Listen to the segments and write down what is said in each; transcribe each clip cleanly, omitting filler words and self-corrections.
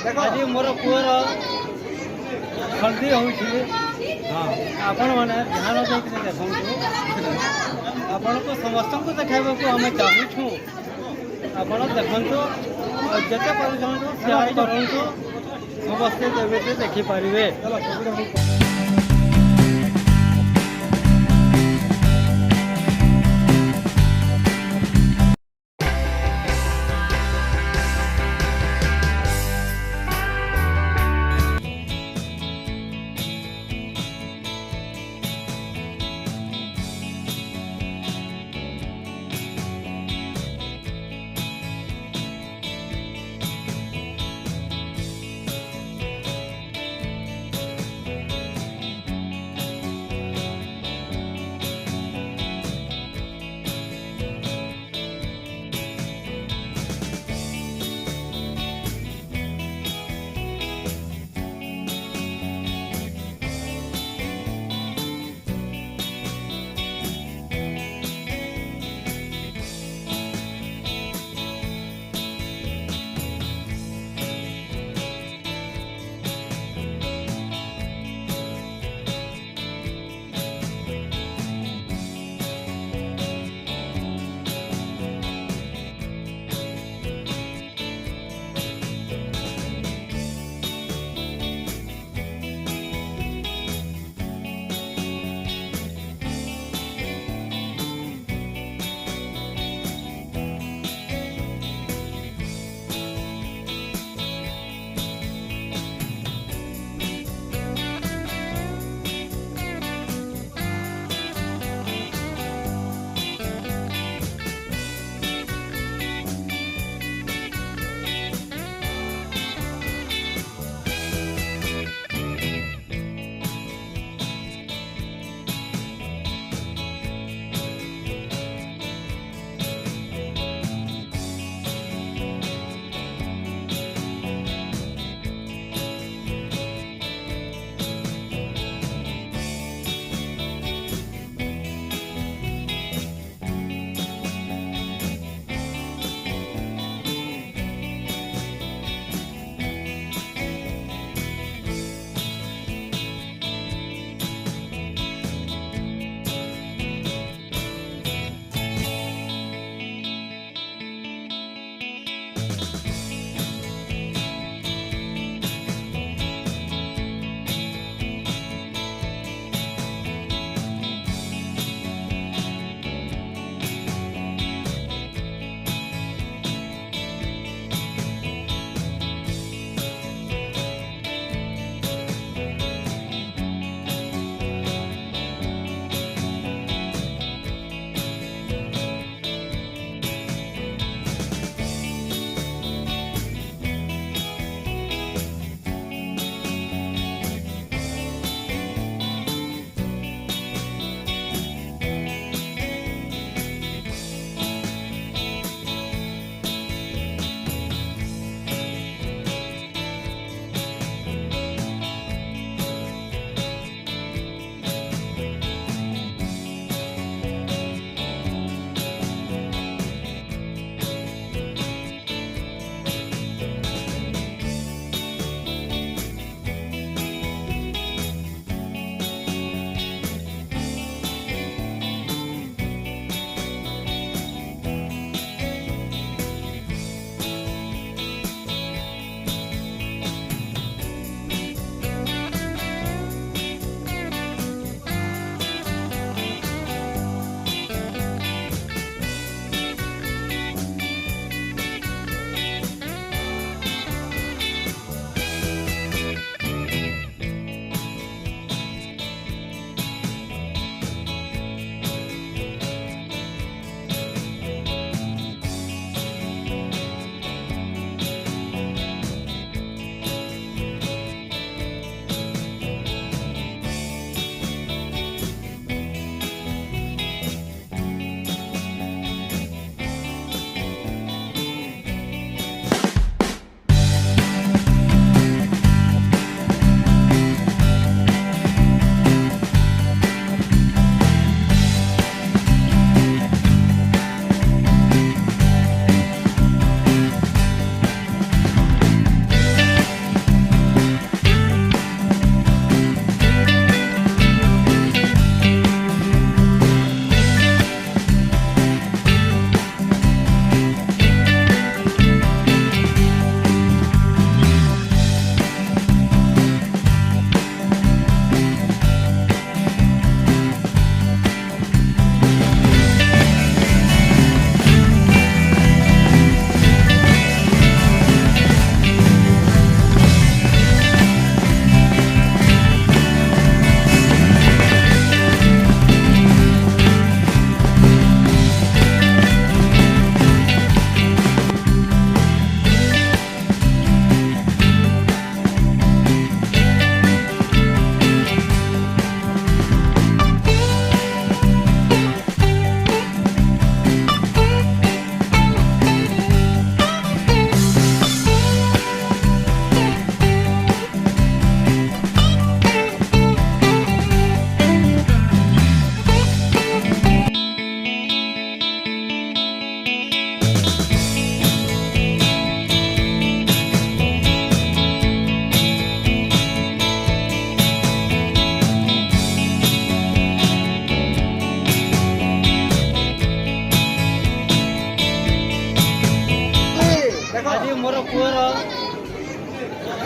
आज मोर पुअर हल्दी होती हाँ आपण मैंने ध्यान देकर देखु आपण को समस्त को देखा आम चाहूँ ଆପଣ ଦେଖନ୍ତୁ ଯେତେ ପରିଶ୍ରମ ସେୟାର କରନ୍ତୁ ସମସ୍ତେ ଦେବେ ଦେଖିପାରିବେ।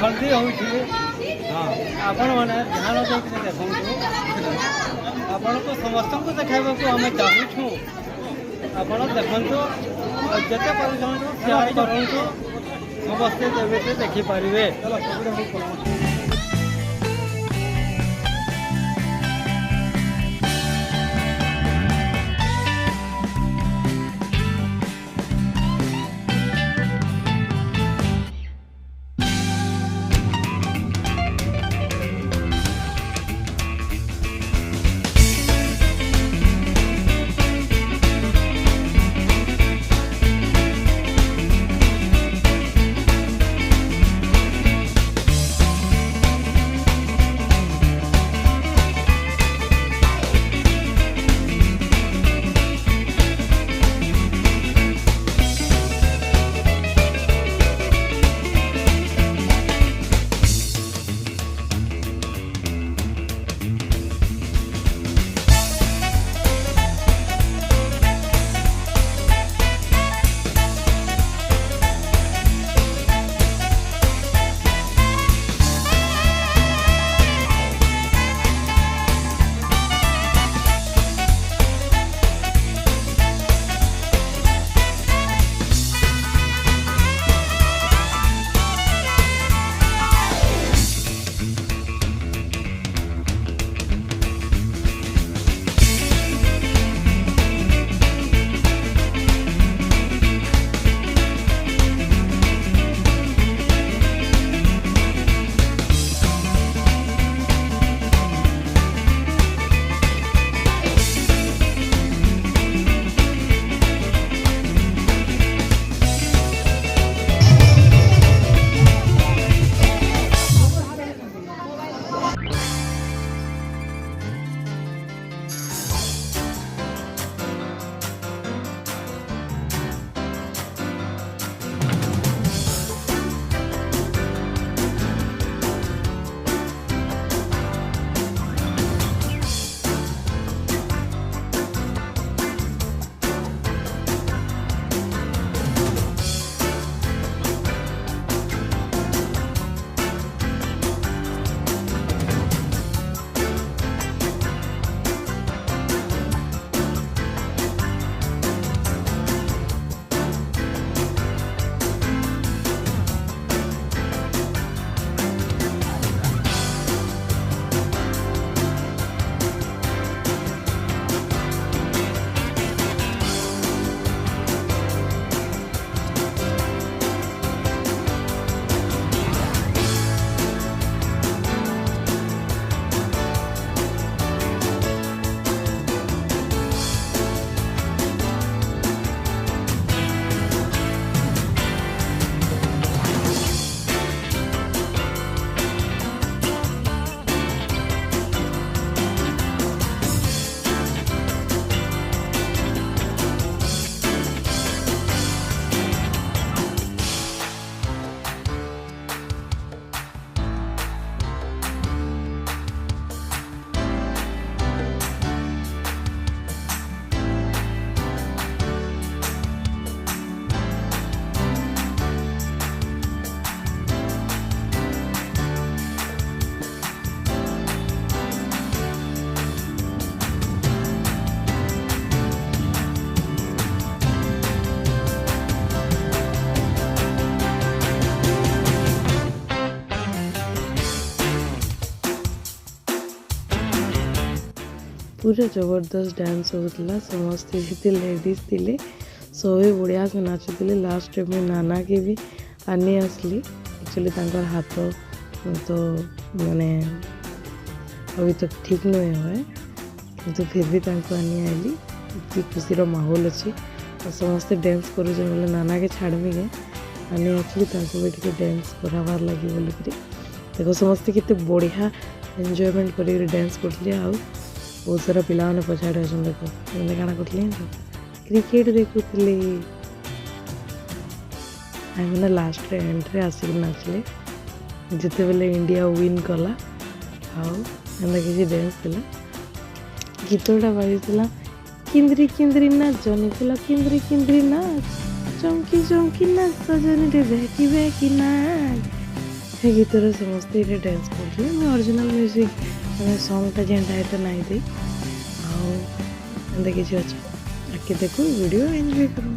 हल्दी हो हाँ आपण मैंने ध्यान देकर देखूँ आपण को समस्त को देखा आम चाहूँ ଆପଣ ଦେଖନ୍ତୁ ଯେତେ ପରିଶ୍ରମ ସେୟାର କରନ୍ତୁ ସମସ୍ତେ ଯେମିତି ଦେଖିପାରିବେ। पूरा जबरदस्त डांस होता समस्ते भी लेडीज थे सभी बढ़िया से नाचुले। लास्ट में नाना के भी आनी आसली एक्चुअली हाथ तो माने अभी तक ठीक नहीं हुए तो फिर भी आनी आईली कि खुशी माहौल अच्छी और समस्ते डांस कर बोले नाना के छाड़मी गए आनी आसली भी डांस कराबार लगे बोलिक देखो समस्ते केते बढ़िया एंजॉयमेंट कर डांस करते बहुत सारा पिला पछाड़े अच्छे देखो मैंने काना कर क्रिकेट देखुली मैंने लास्ट एंट्री आसिक नाचले जिते बेले इंडिया विन कला आंदा किसी डांस थिला गीतटा बाजुला किंद्री किंद्री नाच जनी थिला किंद्री किंद्री नाच चमकी चमकी नाच सजनी टे बेकी बेकी नाच ଏ ଗୀତରେ ସମସ୍ତେ ଏଇଠି ଡ୍ୟାନ୍ସ କରୁଥିଲେ ମୁଁ ଅରିଜିନାଲ୍ ମ୍ୟୁଜିକ୍ ମାନେ ସଙ୍ଗଟା ଯେନ୍ଟା ଏଇଟା ନାଇଁ ଦେଇ ଆଉ ଏନ୍ତା କିଛି ଅଛି ଆଗ୍କେ ଦେଖୁ ଭିଡ଼ିଓ ଏନ୍ଜୟ କରୁ।